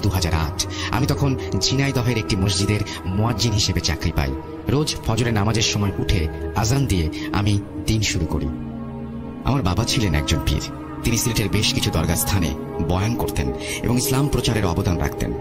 2008। আমি তখন ঝিনাইদহের একটি মসজিদের মুয়াজ্জিন হিসেবে চাকরি পাই। রোজ ফজরের নামাজের সময় উঠে আজান দিয়ে আমি দিন শুরু করি। আমার বাবা ছিলেন একজন পীর। তিনি সিলেটের বেশ কিছু দরগা স্থানে বয়ান করতেন এবং ইসলাম প্রচারের অবদান রাখতেন।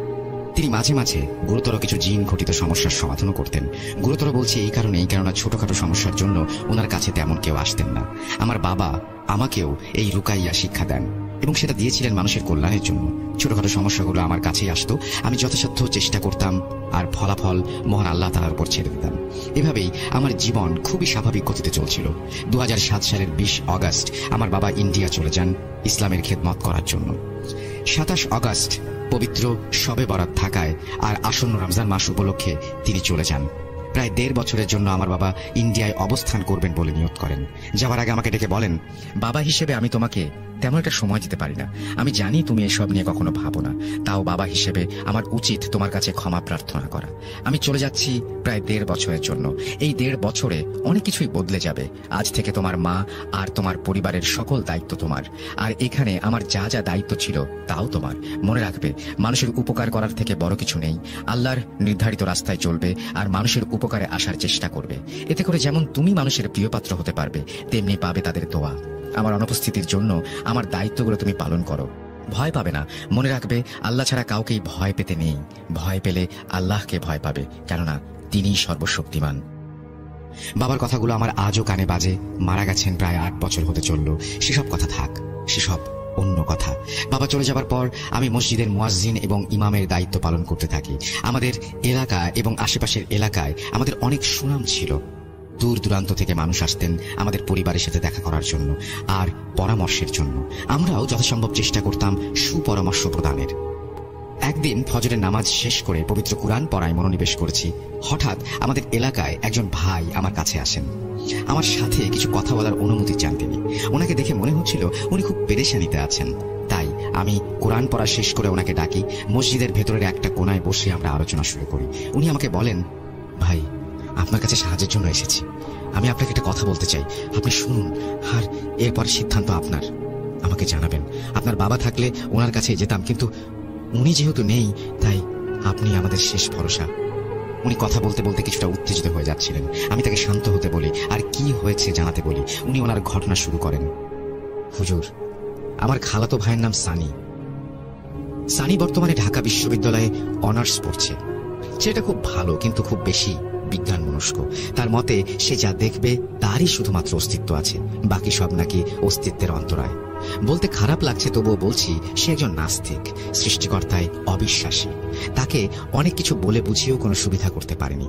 তিনি মাঝে মাঝে গুরুতর কিছু জিন ঘটিত সমস্যার সমাধানও করতেন। গুরুতর বলছি এই কারণেই, কেননা ছোটখাটো সমস্যার জন্য ওনার কাছে তেমন কেউ আসতেন না। আমার বাবা আমাকেও এই রুকাইয়া শিক্ষা দেন এবং সেটা দিয়েছিলেন মানুষের কল্যাণের জন্য। ছোটখাটো সমস্যাগুলো আমার কাছেই আসতো, আমি যথাসাধ্য চেষ্টা করতাম আর ফলাফল মহান আল্লাহ তাআলার উপর ছেড়ে দিতাম। এভাবেই আমার জীবন খুবই স্বাভাবিক গতিতে চলছিল। 2007 সালের 20 আগস্ট আমার বাবা ইন্ডিয়া চলে যান ইসলামের খেদমত করার জন্য। 27 আগস্ট পবিত্র শবে বরাত থাকায় আর আসন্ন রমজান মাস উপলক্ষে তিনি চলে যান। প্রায় 1.5 বছরের জন্য আমার বাবা ইন্ডিয়ায় অবস্থান করবেন বলে নিয়ত করেন। যাওয়ার আগে আমাকে ডেকে বলেন, বাবা হিসেবে আমি তোমাকে তেমন একটা সময় দিতে পারি না। আমি জানি তুমি এসব নিয়ে কখনো ভাবো না, তাও বাবা হিসেবে আমার উচিত তোমার কাছে ক্ষমা প্রার্থনা করা। আমি চলে যাচ্ছি প্রায় 1.5 বছরের জন্য। এই 1.5 বছরে অনেক কিছুই বদলে যাবে। আজ থেকে তোমার মা আর তোমার পরিবারের সকল দায়িত্ব তোমার, আর এখানে আমার যা যা দায়িত্ব ছিল তাও তোমার। মনে রাখবে, মানুষের উপকার করার থেকে বড় কিছু নেই। আল্লাহর নির্ধারিত রাস্তায় চলবে আর মানুষের উপকারে আসার চেষ্টা করবে। এতে করে যেমন তুমি মানুষের প্রিয়পাত্র হতে পারবে, তেমনি পাবে তাদের দোয়া। আমার অনুপস্থিতির জন্য আমার দায়িত্বগুলো তুমি পালন করো। ভয় পাবে না। মনে রাখবে, আল্লাহ ছাড়া কাউকেই ভয় পেতে নেই। ভয় পেলে আল্লাহকে ভয় পাবে, কেননা তিনিই সর্বশক্তিমান। বাবার কথাগুলো আমার আজও কানে বাজে। মারা গেছেন প্রায় 8 বছর হতে চলল। সেসব কথা থাক, সেসব অন্য কথা। বাবা চলে যাবার পর আমি মসজিদের মুয়াজ্জিন এবং ইমামের দায়িত্ব পালন করতে থাকি। আমাদের এলাকা এবং আশেপাশের এলাকায় আমাদের অনেক সুনাম ছিল। দূর দূরান্ত থেকে মানুষ আসতেন আমাদের পরিবারের সাথে দেখা করার জন্য আর পরামর্শের জন্য। আমরাও যথাসম্ভব চেষ্টা করতাম সুপরামর্শ প্রদানের। একদিন ফজরের নামাজ শেষ করে পবিত্র কুরআন পড়ায় মনোনিবেশ করেছি। হঠাৎ আমাদের এলাকায় একজন ভাই আমার কাছে আসেন। আমার সাথে কিছু কথা বলার অনুমতি চান তিনি। ওনাকে দেখে মনে হচ্ছিল উনি খুব পেরেশানিতে আছেন। তাই আমি কোরআন পড়া শেষ করে ওনাকে ডাকি। মসজিদের ভেতরের একটা কোনায় বসে আমরা আলোচনা শুরু করি। উনি আমাকে বলেন, ভাই, আপনার কাছে সাহায্যের জন্য এসেছি। আমি আপনাকে একটা কথা বলতে চাই, আপনি শুনুন, আর এরপর সিদ্ধান্ত আপনার। আমাকে জানাবেন। আপনার বাবা থাকলে ওনার কাছে যেতাম, কিন্তু উনি যেহেতু নেই, তাই আপনি আমাদের শেষ ভরসা। উনি কথা বলতে বলতে কিছুটা উত্তেজিত হয়ে যাচ্ছিলেন। আমি তাকে শান্ত হতে বলি আর কি হয়েছে জানাতে বলি। উনি ওনার ঘটনা শুরু করেন। হুজুর, আমার খালাতো ভাইয়ের নাম সানি। সানি বর্তমানে ঢাকা বিশ্ববিদ্যালয়ে অনার্স পড়ছে। ছেলেটা খুব ভালো, কিন্তু খুব বেশি বিজ্ঞান মনস্ক। তার মতে সে যা দেখবে তারই শুধুমাত্র অস্তিত্ব আছে, বাকি সব নাকি অস্তিত্বের অন্তরায়। বলতে খারাপ লাগছে, তবুও বলছি, সে একজন নাস্তিক, সৃষ্টিকর্তায় অবিশ্বাসী। তাকে অনেক কিছু বলে বুঝিয়েও কোনো সুবিধা করতে পারেনি।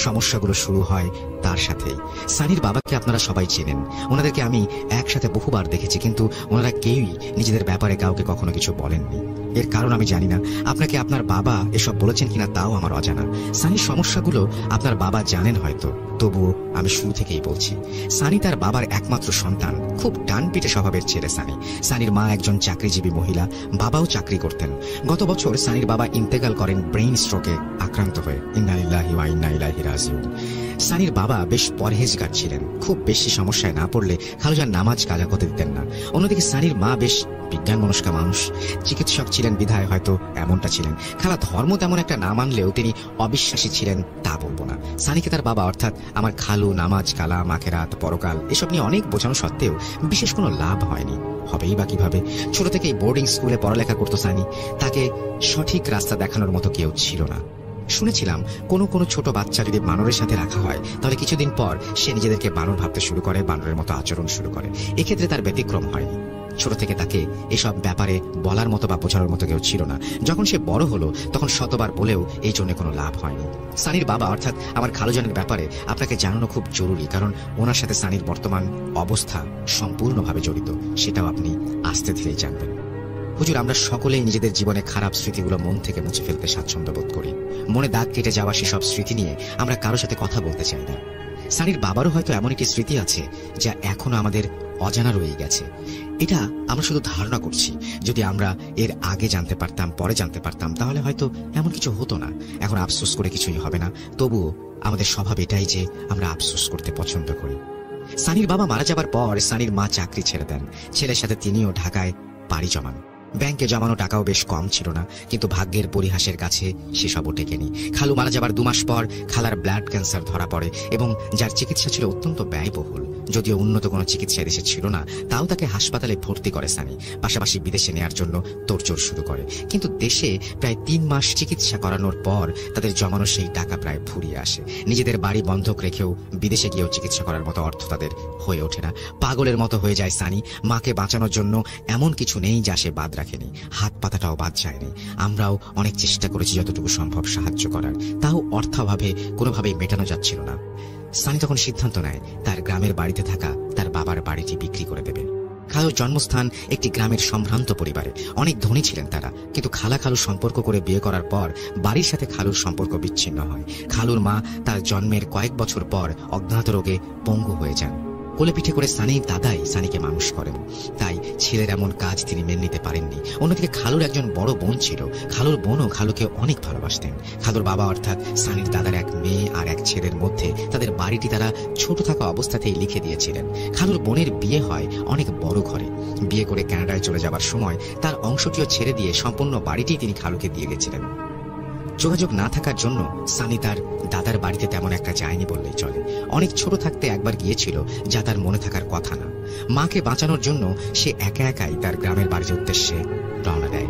সমস্যাগুলো শুরু হয় তার সাথেই। সানির বাবাকে আপনারা সবাই চেনেন। ওনাদেরকে আমি একসাথে বহুবার দেখেছি, কিন্তু ওনারা কেউই নিজেদের ব্যাপারে কাউকে কখনো কিছু বলেননি। এর কারণ আমি জানি না। আপনাকে আপনার বাবা এসব বলেছেন কিনা তাও আমার অজানা। সানির সমস্যাগুলো আপনার বাবা জানেন হয়তো, তবুও আমি শুরু থেকেই বলছি। সানি তার বাবার একমাত্র সন্তান। খুব ডানপিটে স্বভাবের ছেলে সানি। সানির মা একজন চাকরিজীবী মহিলা, বাবাও চাকরি করতেন। গত বছর সানির বাবা ইন্তেকাল করেন ব্রেইন স্ট্রোকে আক্রান্ত হয়ে। ইন্না লিল্লাহি ওয়া ইন্না ইলাইহি রাজিউন। সানির বাবা বেশ পরহেজগার ছিলেন। খুব বেশি সমস্যায় না পড়লে খালুজান নামাজ কাজা করতে দিতেন না। অন্যদিকে সানির মা বেশ বিজ্ঞান মনস্কা মানুষ। চিকিৎসক ছিলেন বিধায় হয়তো এমনটা ছিলেন। খালা ধর্ম তেমন একটা না মানলেও তিনি অবিশ্বাসী ছিলেন তা বলবো না। সানিকে তার বাবা অর্থাৎ আমার খালু নামাজ কালাম আখেরাত পরকাল এসব নিয়ে অনেক বোঝানো সত্ত্বেও বিশেষ কোনো লাভ হয়নি। হবেই বা কিভাবে? ছোট থেকেই বোর্ডিং স্কুলে পড়ালেখা করতো সানি। তাকে সঠিক রাস্তা দেখানোর মতো কেউ ছিল না। শুনেছিলাম কোনো কোনো ছোট বাচ্চা যদি বানরের সাথে রাখা হয় তাহলে কিছুদিন পর সে নিজেদেরকে বানর ভাবতে শুরু করে, বানরের মতো আচরণ শুরু করে। এক্ষেত্রে তার ব্যতিক্রম হয়নি। ছোট থেকে তাকে এসব ব্যাপারে বলার মতো বা বোঝানোর মতো কেউ ছিল না। যখন সে বড় হলো তখন শতবার বলেও এই জন্য কোনো লাভ হয়নি। সানির বাবা অর্থাৎ আমার খালুজানের ব্যাপারে আপনাকে জানানো খুব জরুরি, কারণ ওনার সাথে সানির বর্তমান অবস্থা সম্পূর্ণভাবে জড়িত। সেটাও আপনি আস্তে ধীরেই জানবেন। হুজুর, আমরা সকলেই নিজেদের জীবনে খারাপ স্মৃতিগুলো মন থেকে মুছে ফেলতে স্বাচ্ছন্দ্য বোধ করি। মনে দাগ কেটে যাওয়া সেসব স্মৃতি নিয়ে আমরা কারোর সাথে কথা বলতে চাই না। সানির বাবারও হয়তো এমন একটি স্মৃতি আছে যা এখনো আমাদের অজানা রয়ে গেছে। এটা আমরা শুধু ধারণা করছি। যদি আমরা এর আগে জানতে পারতাম, পরে জানতে পারতাম, তাহলে হয়তো এমন কিছু হতো না। এখন আফসোস করে কিছুই হবে না। তবুও আমাদের স্বভাব এটাই যে আমরা আফসোস করতে পছন্দ করি। সানির বাবা মারা যাবার পর সানির মা চাকরি ছেড়ে দেন। ছেলের সাথে তিনিও ঢাকায় পাড়ি জমান। ব্যাংকে জমানো টাকাও বেশ কম ছিল না, কিন্তু ভাগ্যের পরিহাসের কাছে সেসবও টেকেনি। খালু মারা যাবার 2 মাস পর খালার ব্লাড ক্যান্সার ধরা পড়ে এবং যার চিকিৎসা ছিল অত্যন্ত ব্যয়বহুল। যদিও উন্নত কোনো চিকিৎসা দেশে ছিল না, তাও তাকে হাসপাতালে ভর্তি করে সানি। পাশাপাশি বিদেশে নেয়ার জন্য তোড়জোড় শুরু করে। কিন্তু দেশে প্রায় 3 মাস চিকিৎসা করানোর পর তাদের জমানো সেই টাকা প্রায় ফুরিয়ে আসে। নিজেদের বাড়ি বন্ধক রেখেও বিদেশে গিয়েও চিকিৎসা করার মতো অর্থ তাদের হয়ে ওঠে না। পাগলের মতো হয়ে যায় সানি। মাকে বাঁচানোর জন্য এমন কিছু নেই যা সে বাদ রাখেনি, হাত পাতাটাও বাদ যায়নি। আমরাও অনেক চেষ্টা করেছি যতটুকু সম্ভব সাহায্য করার, তাও অর্থাভাবে কোনোভাবেই মেটানো যাচ্ছিল না। সানি তখন সিদ্ধান্ত নেয় তার গ্রামের বাড়িতে থাকা তার বাবার বাড়িটি বিক্রি করে দেবে। খালুর জন্মস্থান একটি গ্রামের সম্ভ্রান্ত পরিবারে, অনেক ধনী ছিলেন তারা। কিন্তু খালু সম্পর্ক করে বিয়ে করার পর বাড়ির সাথে খালুর সম্পর্ক বিচ্ছিন্ন হয়। খালুর মা তার জন্মের কয়েক বছর পর অজ্ঞাত রোগে পঙ্গু হয়ে যান। কোলে পিঠে করে সানির দাদাই সানিকে মানুষ করেন, তাই ছেলের এমন কাজ তিনি মেনে নিতে পারেননি। অন্যদিকে খালুর একজন বড় বোন ছিল। খালুর বোনও খালুকে অনেক ভালোবাসতেন। খালুর বাবা অর্থাৎ সানির দাদার এক মেয়ে আর এক ছেলের মধ্যে তাদের বাড়িটি তারা ছোট থাকা অবস্থাতেই লিখে দিয়েছিলেন। খালুর বোনের বিয়ে হয় অনেক বড় ঘরে। বিয়ে করে কানাডায় চলে যাবার সময় তার অংশটিও ছেড়ে দিয়ে সম্পূর্ণ বাড়িটি তিনি খালুকে দিয়ে গেছিলেন। যোগাযোগ না থাকার জন্য সানি তার দাদার বাড়িতে তেমন একটা যায়নি বললেই চলে। অনেক ছোট থাকতে একবার গিয়েছিল, যা তার মনে থাকার কথা না। মাকে বাঁচানোর জন্য সে একা একাই তার গ্রামের বাড়ির উদ্দেশ্যে রওনা দেয়।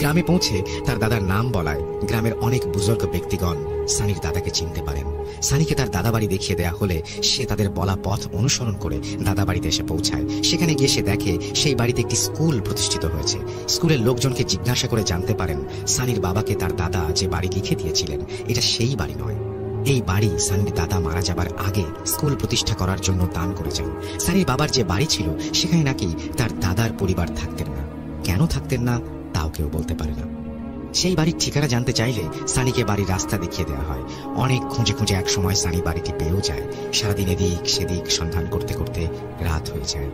গ্রামে পৌঁছে তার দাদার নাম বলায় গ্রামের অনেক বুজুর্গ ব্যক্তিগণ সানির দাদাকে চিনতে পারেন। সানিকে তার দাদা বাড়ি দেখিয়ে দেয়া হলে সে তাদের বলা পথ অনুসরণ করে দাদা বাড়িতে এসে পৌঁছায়। সেখানে গিয়ে সে দেখে সেই বাড়িতে একটি স্কুল প্রতিষ্ঠিত হয়েছে। স্কুলের লোকজনকে জিজ্ঞাসা করে জানতে পারেন সানির বাবাকে তার দাদা যে বাড়ি লিখে দিয়েছিলেন এটা সেই বাড়ি নয়। এই বাড়ি সানির দাদা মারা যাবার আগে স্কুল প্রতিষ্ঠা করার জন্য দান করে যান। সানির বাবার যে বাড়ি ছিল সেখানে নাকি তার দাদার পরিবার থাকতেন না। কেন থাকতেন না তাও কেউ বলতে পারে না। সেই বাড়ির ঠিকানা জানতে চাইলে সানিকে বাড়ির রাস্তা দেখিয়ে দেওয়া হয়। অনেক খুঁজে খুঁজে এক সময় সানি বাড়িটি পেয়েও যায়। সারাদিন এদিক সেদিক সন্ধান করতে করতে রাত হয়ে যায়।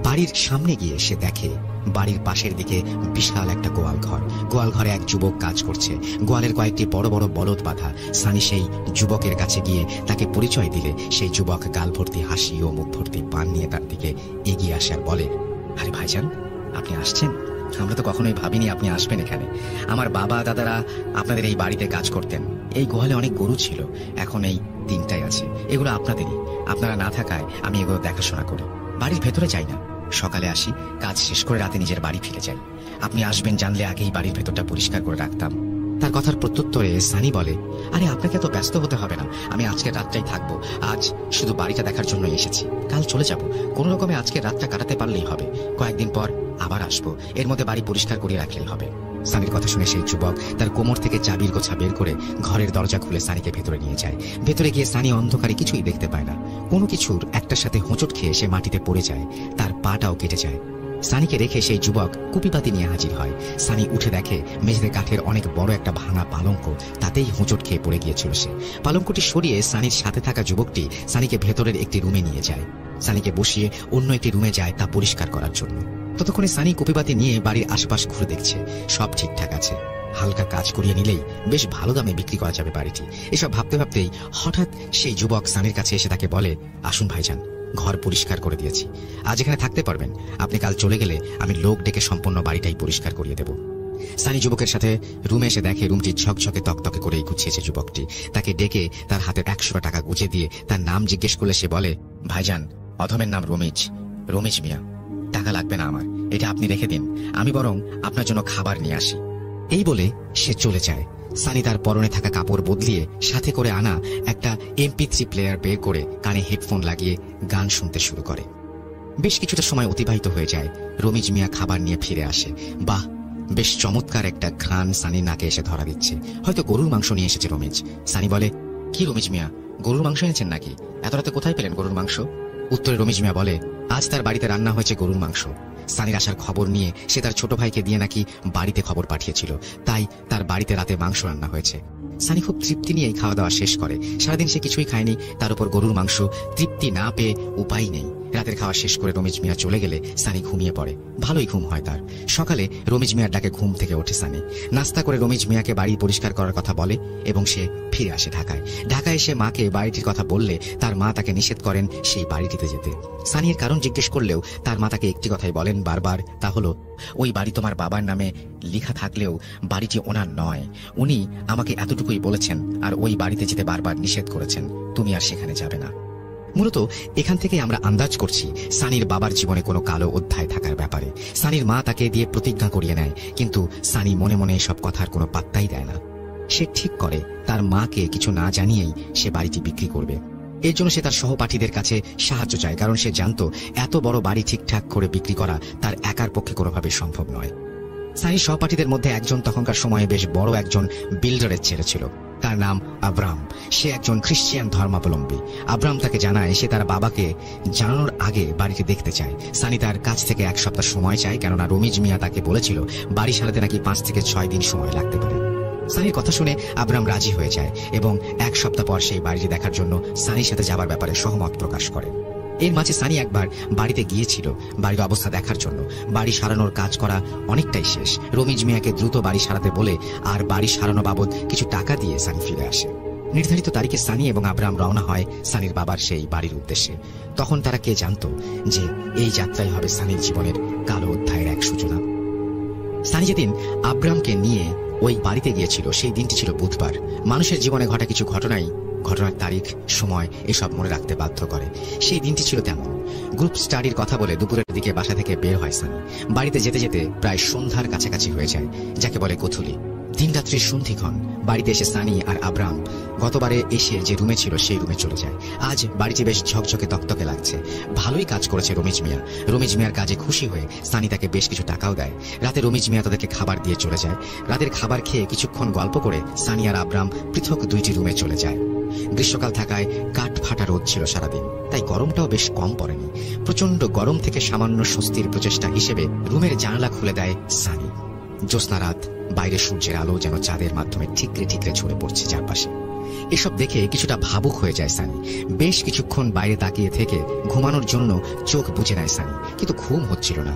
বাড়ির সামনে গিয়ে সে দেখে বাড়ির পাশের দিকে বিশাল একটা গোয়াল ঘর। গোয়াল ঘরে এক যুবক কাজ করছে। গোয়ালের কয়েকটি বড় বড় বলদ বাঁধা। সানি সেই যুবকের কাছে গিয়ে তাকে পরিচয় দিলে সেই যুবক গাল ভর্তি হাসি ও মুখ ভর্তি পান নিয়ে তার দিকে এগিয়ে আসে আর বলে, আরে ভাইজান, আপনি আসছেন? আমরা তো কখনোই ভাবিনি আপনি আসবেন এখানে। আমার বাবা দাদারা আপনাদের এই বাড়িতে কাজ করতেন। এই গোয়ালে অনেক গরু ছিল, এখন এই 3টাই আছে। এগুলো আপনাদেরই। আপনারা না থাকায় আমি এগুলো দেখাশোনা করি। বাড়ির ভেতরে যাই না, সকালে আসি, কাজ শেষ করে রাতে নিজের বাড়ি ফিরে যাই। আপনি আসবেন জানলে আগেই বাড়ির ভেতরটা পরিষ্কার করে রাখতাম। তার কথার প্রত্যুত্তরে সানি বলে, আরে আপনাকে এত ব্যস্ত হতে হবে না, আমি আজকের রাতটাই থাকবো। আজ শুধু বাড়িটা দেখার জন্য এসেছি, কাল চলে যাব। কোন রকমে আজকের রাতটা কাটাতে পারলেই হবে। কয়েকদিন পর আবার আসবো, এর মধ্যে বাড়ি পরিষ্কার করে রাখলেই হবে। সানির কথা শুনে সেই যুবক তার কোমর থেকে চাবির গোছা বের করে ঘরের দরজা খুলে সানিকে ভেতরে নিয়ে যায়। ভেতরে গিয়ে সানি অন্ধকারে কিছুই দেখতে পায় না। কোনো কিছুর একটার সাথে হোঁচট খেয়ে সে মাটিতে পড়ে যায়, তার পাটাও কেটে যায়। সানিকে রেখে সেই যুবক কুপিপাতি নিয়ে হাজির হয়। সানি উঠে দেখে মেঝেতে কাঠের অনেক বড় একটা ভাঙা পালঙ্ক, তাতেই হোঁচট খেয়ে পড়ে গিয়েছিল সে। পালঙ্কটি সরিয়ে সানির সাথে থাকা যুবকটি সানিকে ভেতরের একটি রুমে নিয়ে যায়। সানিকে বসিয়ে অন্য একটি রুমে যায় তা পরিষ্কার করার জন্য। ততক্ষণে সানি কুপিপাতি নিয়ে বাড়ির আশপাশ ঘুরে দেখছে, সব ঠিকঠাক আছে। হালকা কাজ করিয়ে নিলেই বেশ ভালো দামে বিক্রি করা যাবে বাড়িটি। এসব ভাবতে ভাবতেই হঠাৎ সেই যুবক সানির কাছে এসে তাকে বলে, আসুন ভাইজান, ঘর পরিষ্কার করে দিয়েছি, আজ এখানে থাকতে পারবেন। আপনি কাল চলে গেলে আমি লোক ডেকে সম্পূর্ণ বাড়িটাই পরিষ্কার করিয়ে দেব। সানি যুবকের সাথে রুমে এসে দেখে রুমটি ঝকঝকে তকতকে করেই গুছিয়েছে যুবকটি। তাকে ডেকে তার হাতে 100 টাকা গুছিয়ে দিয়ে তার নাম জিজ্ঞেস করলে সে বলে, ভাইজান, অধমের নাম রমেশ মিয়া। টাকা লাগবে না আমার, এটা আপনি রেখে দিন, আমি বরং আপনার জন্য খাবার নিয়ে আসি। এই বলে সে চলে যায়। সানি তার পরনে থাকা কাপড় বদলিয়ে সাথে করে আনা একটা MP3 প্লেয়ার বের করে কানে হেডফোন লাগিয়ে গান শুনতে শুরু করে। বেশ কিছুটা সময় অতিবাহিত হয়ে যায়। রমেশ মিয়া খাবার নিয়ে ফিরে আসে। বাহ, বেশ চমৎকার একটা ঘ্রাণ সানির নাকে এসে ধরা দিচ্ছে। হয়তো গরুর মাংস নিয়ে এসেছে রমেশ। সানি বলে, কি রমেশ মিয়া, গরুর মাংস এনেছেন নাকি? এত রাতে কোথায় পেলেন গরুর মাংস? উত্তরে রমেশ মিয়া বলে, আজ তার বাড়িতে রান্না হয়েছে গরুর মাংস। সানির আসার খবর নিয়ে সে তার ছোট ভাইকে দিয়ে নাকি বাড়িতে খবর পাঠিয়েছিল, তাই তার বাড়িতে রাতে মাংস রান্না হয়েছে। সানি খুব তৃপ্তি নিয়ে খাওয়া দাওয়া শেষ করে। সারাদিন সে কিছুই খায়নি, তার উপর গরুর মাংস। তৃপ্তি না পেয়ে উপায় নেই। রাতের খাওয়া শেষ করে রমিজ মিয়া চলে গেলে সানি ঘুমিয়ে পড়ে। ভালোই ঘুম হয় তার। সকালে রমিজ মিয়ার ডাকে ঘুম থেকে ওঠে সানি। নাস্তা করে রমিজ মিয়াকে বাড়ি পরিষ্কার করার কথা বলে এবং সে ফিরে আসে ঢাকায়। ঢাকায় এসে মাকে বাড়িটির কথা বললে তার মা তাকে নিষেধ করেন সেই বাড়িটিতে যেতে। সানির কারণ জিজ্ঞেস করলেও তার মা তাকে একটি কথাই বলেন বারবার, তা হলো ওই বাড়ি তোমার বাবার নামে লেখা থাকলেও বাড়িটি ওনার নয়। উনি আমাকে এতটুকুই বলেছেন আর ওই বাড়িতে যেতে বারবার নিষেধ করেছেন, তুমি আর সেখানে যাবে না। মূলত এখান থেকে আমরা আন্দাজ করছি সানির বাবার জীবনে কোনো কালো অধ্যায় থাকার ব্যাপারে। সানির মা তাকে দিয়ে প্রতিজ্ঞা করিয়ে নেয়, কিন্তু সানি মনে মনে এসব কথার কোনো পাত্তাই দেয় না। সে ঠিক করে তার মাকে কিছু না জানিয়েই সে বাড়িটি বিক্রি করবে। এর জন্য সে তার সহপাঠীদের কাছে সাহায্য চায়, কারণ সে জানত এত বড় বাড়ি ঠিকঠাক করে বিক্রি করা তার একার পক্ষে কোনোভাবে সম্ভব নয়। সানির সহপাঠীদের মধ্যে একজন তখনকার সময়ে বেশ বড় একজন বিল্ডারের ছেলে ছিল। তার নাম আব্রাম। সে একজন খ্রিস্টান ধর্মাবলম্বী। আব্রাম তাকে জানায় সে তার বাবাকে জানানোর আগে বাড়িটি দেখতে চায়। সানি তার কাছ থেকে 1 সপ্তাহ সময় চায়, কেননা রমিজ মিয়া তাকে বলেছিল বাড়ি সারাতে নাকি 5 থেকে 6 দিন সময় লাগতে পারে। সানির কথা শুনে আব্রাম রাজি হয়ে যায় এবং 1 সপ্তাহ পর সেই বাড়িটি দেখার জন্য সানির সাথে যাবার ব্যাপারে সহমত প্রকাশ করে। এর মাঝে সানি একবার বাড়িতে গিয়েছিল বাড়ির অবস্থা দেখার জন্য। বাড়ি সারানোর কাজ করা অনেকটাই শেষ। রমিজ মিয়াকে দ্রুত বাড়ি সারাতে বলে আর বাড়ি সারানো বাবদ কিছু টাকা দিয়ে সানি ফিরে আসে। নির্ধারিত তারিখে সানি এবং আব্রাম রওনা হয় সানির বাবার সেই বাড়ির উদ্দেশ্যে। তখন তারা কে জানত যে এই যাত্রাই হবে সানির জীবনের কালো অধ্যায়ের এক সূচনা। সানি যেদিন আব্রামকে নিয়ে ওই বাড়িতে গিয়েছিল সেই দিনটি ছিল বুধবার। মানুষের জীবনে ঘটা কিছু ঘটনার তারিখ, সময় এসব মনে রাখতে বাধ্য করে। সেই দিনটি ছিল তেমন। গ্রুপ স্টাডির কথা বলে দুপুরের দিকে বাসা থেকে বের হয় সানি। বাড়িতে যেতে যেতে প্রায় সন্ধ্যার কাছাকাছি হয়ে যায়, যাকে বলে গোথুলি। দিনরাত্রির সন্ধিক্ষণ বাড়িতে এসে সানি আর আব্রাম গতবারে এসে যে রুমে ছিল সেই রুমে চলে যায়। আজ বাড়িটি বেশ ঝকঝকে তকতকে লাগছে। ভালোই কাজ করেছে রমিজ মিয়া। রমিজ মিয়ার কাজে খুশি হয়ে সানি তাকে বেশ কিছু টাকাও দেয়। রাতে রমিজ মিয়া তাদেরকে খাবার দিয়ে চলে যায়। রাতের খাবার খেয়ে কিছুক্ষণ গল্প করে সানি আর আব্রাম পৃথক 2টি রুমে চলে যায়। গ্রীষ্মকাল থাকায় কাঠ ফাটা রোদ ছিল সারাদিন, তাই গরমটাও বেশ কম পড়েনি। প্রচন্ড গরম থেকে সামান্য স্বস্তির প্রচেষ্টা হিসেবে রুমের জানালা খুলে দেয় সানি। জ্যোৎস্না রাত, বাইরে সূর্যের আলো যেন চাঁদের মাধ্যমে ঠিকরে ঠিকরে ছড়ে পড়ছে চারপাশে। এসব দেখে কিছুটা ভাবুক হয়ে যায় সানি। বেশ কিছুক্ষণ বাইরে তাকিয়ে থেকে ঘুমানোর জন্য চোখ বুজে নেয় সানি, কিন্তু ঘুম হচ্ছিল না।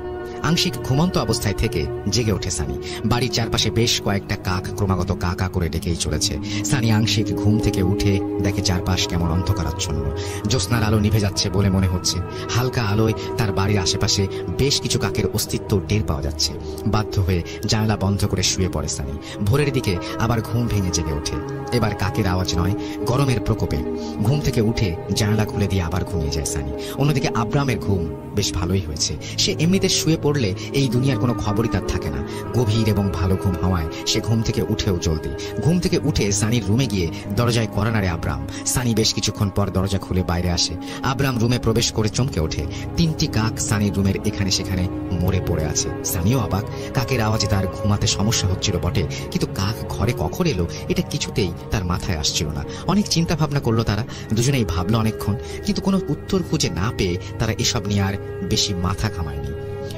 আংশিক ঘুমন্ত অবস্থায় থেকে জেগে ওঠে সানি। বাড়ির চারপাশে বেশ কয়েকটা কাক ক্রমাগত কা কা করে ডেকেই চলেছে। সানি আংশিক ঘুম থেকে উঠে দেখে চারপাশ কেমন অন্ধকারাচ্ছন্ন। জ্যোৎস্নার আলো নিভে যাচ্ছে বলে মনে হচ্ছে। হালকা আলোয় তার বাড়ির আশেপাশে বেশ কিছু কাকের অস্তিত্ব টের পাওয়া যাচ্ছে। বাধ্য হয়ে জানালা বন্ধ করে শুয়ে পড়ে সানি। ভোরের দিকে আবার ঘুম ভেঙে জেগে ওঠে। এবার কাকের আওয়াজ নয়, গরমের প্রকোপে। ঘুম থেকে উঠে জানালা খুলে দিয়ে আবার ঘুমিয়ে যায় সানি। অন্যদিকে আব্রামের ঘুম বেশ ভালোই হয়েছে। সে এমনিতে শুয়ে পড়লে এই দুনিয়ার কোনো খবরই তার থাকে না। গভীর এবং ভালো ঘুম হওয়ায় সে ঘুম থেকে উঠেও জলদি। ঘুম থেকে উঠে সানির রুমে গিয়ে দরজায় কড়া নাড়ে আব্রাম। সানি বেশ কিছুক্ষণ পর দরজা খুলে বাইরে আসে। আব্রাম রুমে প্রবেশ করে চমকে ওঠে। 3টি কাক সানির রুমের এখানে সেখানে মরে পড়ে আছে। সানিও অবাক। কাকের আওয়াজে তার ঘুমাতে সমস্যা হচ্ছিল বটে, কিন্তু কাক ঘরে কখন এলো এটা কিছুতেই তার মাথায় আসছিল না। অনেক চিন্তা ভাবনা করলো তারা। দুজনেই ভাবলো অনেকক্ষণ, কিন্তু কোনো উত্তর খুঁজে না পেয়ে তারা এসব নিয়ে আর বেশি মাথা ঘামায়নি।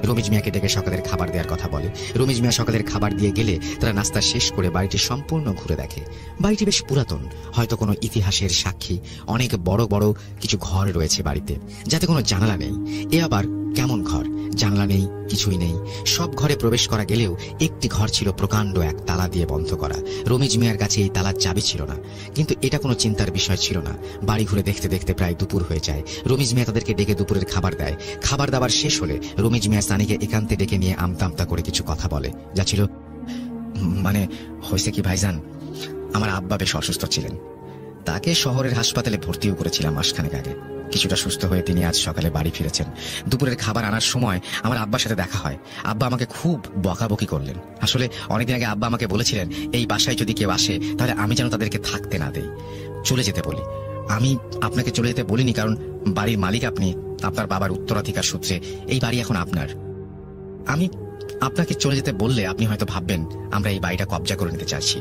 রমিজ মিয়াকে ডেকে সকালের খাবার দেওয়ার কথা বলে। রমিজ মিয়া সকালের খাবার দিয়ে গেলে তারা নাস্তা শেষ করে বাড়িটি সম্পূর্ণ ঘুরে দেখে। বাড়িটি বেশ পুরাতন, হয়তো কোনো ইতিহাসের সাক্ষী। অনেক বড় বড় কিছু ঘর রয়েছে বাড়িতে, যাতে কোনো জানালা নেই। এ আবার কেমন ঘর? জানলা নেই, কিছুই নেই। সব ঘরে প্রবেশ করা গেলেও একটি ঘর ছিল প্রকাণ্ড এক তালা দিয়ে বন্ধ করা। রমিজ মিয়ার কাছে এই তালার চাবি ছিল না, কিন্তু এটা কোনো চিন্তার বিষয় ছিল না। বাড়ি ঘুরে দেখতে দেখতে প্রায় দুপুর হয়ে যায়। রমিজ মিয়া তাদেরকে ডেকে দুপুরের খাবার দেয়। খাবার দাবার শেষ হলে রমিজ মিয়া সানিকে একান্তে ডেকে নিয়ে আমতা আমতা করে কিছু কথা বলে, যা ছিল মানে হয়েছে কি ভাইজান, আমার আব্বা বেশ অসুস্থ ছিলেন। তাকে শহরের হাসপাতালে ভর্তিও করেছিলাম মাসখানেক আগে। কিছুটা সুস্থ হয়ে তিনি আজ সকালে বাড়ি ফিরেছেন। দুপুরের খাবার আনার সময় আমার আব্বার সাথে দেখা হয়। আব্বা আমাকে খুব বকাবকি করলেন। আসলে অনেকদিন আগে আব্বা আমাকে বলেছিলেন এই বাসায় যদি কেউ আসে তাহলে আমি যেন তাদেরকে থাকতে না দেই, চলে যেতে বলি। আমি আপনাকে চলে যেতে বলিনি, কারণ বাড়ির মালিক আপনি। আপনার বাবার উত্তরাধিকার সূত্রে এই বাড়ি এখন আপনার। আমি আপনাকে চলে যেতে বললে আপনি হয়তো ভাববেন আমরা এই বাড়িটা কবজা করে নিতে চাইছি।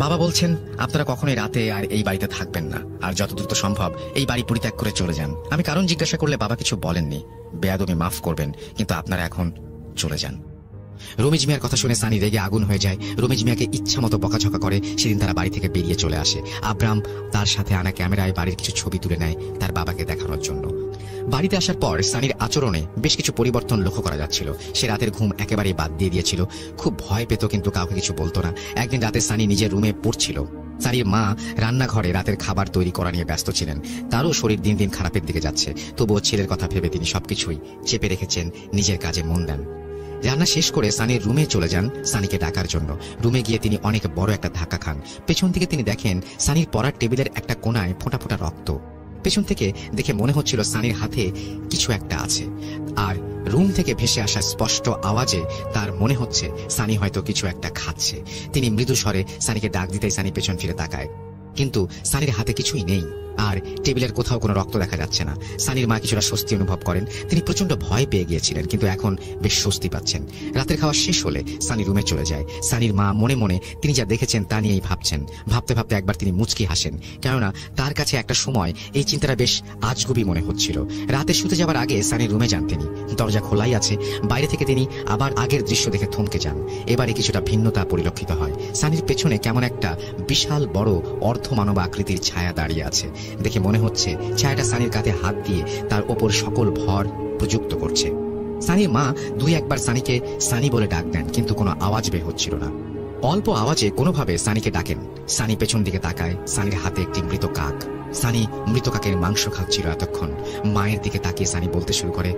বাবা বলছেন আপনারা কখনোই রাতে আর এই বাড়িতে থাকবেন না, আর যত দ্রুত সম্ভব এই বাড়ি পরিত্যাগ করে চলে যান। আমি কারণ জিজ্ঞাসা করলে বাবা কিছু বলেননি। বেয়াদবি মাফ করবেন, কিন্তু আপনারা এখন চলে যান। রমিজ মিয়ার কথা শুনে সানি রেগে আগুন হয়ে যায়। রমিজ মিয়াকে ইচ্ছা মতো বকাঝকা করে। সেদিন তারা বাড়ি থেকে বেরিয়ে চলে আসে। আব্রাম তার সাথে আনা ক্যামেরায় বাড়ির কিছু ছবি তুলে নেয় তার বাবাকে দেখানোর জন্য। বাড়িতে আসার পর সানির আচরণে বেশ কিছু পরিবর্তন লক্ষ্য করা যাচ্ছিল। সে রাতের ঘুম একেবারেই বাদ দিয়ে দিয়েছিল। খুব ভয় পেত, কিন্তু কাউকে কিছু বলতো না। একদিন রাতে সানি নিজের রুমে পড়ছিল। সানির মা রান্নাঘরে রাতের খাবার তৈরি করা নিয়ে ব্যস্ত ছিলেন। তারও শরীর দিন দিন খারাপের দিকে যাচ্ছে। তবুও ছেলের কথা ভেবে তিনি সবকিছুই চেপে রেখেছেন, নিজের কাজে মন দেন। রান্না শেষ করে সানির রুমে চলে যান সানিকে ডাকার জন্য। রুমে গিয়ে তিনি অনেক বড় একটা ধাক্কা খান। পেছন থেকে তিনি দেখেন সানির পড়ার টেবিলের একটা কোণায় ফোঁটা ফোঁটা রক্ত। পেছন থেকে দেখে মনে হচ্ছিল সানির হাতে কিছু একটা আছে। আর রুম থেকে ভেসে আসা স্পষ্ট আওয়াজে তার মনে হচ্ছে সানি হয়তো কিছু একটা খাচ্ছে। তিনি মৃদু স্বরে সানিকে ডাক দিতেই সানি পেছন ফিরে তাকায়, কিন্তু সানির হাতে কিছুই নেই। আর টেবিলের কোথাও কোনো রক্ত দেখা যাচ্ছে না। সানির মা কিছুটা স্বস্তি অনুভব করেন। তিনি প্রচন্ড ভয় পেয়ে গিয়েছিলেন, কিন্তু এখন বেশ স্বস্তি পাচ্ছেন। রাতের খাওয়া শেষ হলে সানি রুমে চলে যায়। সানির মা মনে মনে তিনি যা দেখেছেন তা নিয়েই ভাবছেন। ভাবতে ভাবতে একবার তিনি মুচকি হাসেন, কেননা তার কাছে একটা সময় এই চিন্তাটা বেশ আজগুবি মনে হচ্ছিল। রাতে শুতে যাবার আগে সানির রুমে যান তিনি। দরজা খোলাই আছে। বাইরে থেকে তিনি আবার আগের দৃশ্য দেখে থমকে যান। এবারে কিছুটা ভিন্নতা পরিলক্ষিত হয়। সানির পেছনে কেমন একটা বিশাল বড় অর্ধমানব আকৃতির ছায়া দাঁড়িয়ে আছে। দেখে মনে হচ্ছে ছায়াটা সানির কাঁধে হাত দিয়ে তার ওপর সকল ভর প্রযুক্ত করছে। সানির মা দুই একবার সানিকে সানি বলে ডাক দেন, কিন্তু কোনো আওয়াজ বের হচ্ছিল না। অল্প আওয়াজে কোনোভাবে সানিকে ডাকেন। সানি পেছন দিকে তাকায়। সানির হাতে একটি মৃত কাক। সানি মৃত কাকের মাংস খাচ্ছিল এতক্ষণ। মায়ের দিকে তাকিয়ে সানি বলতে শুরু করে,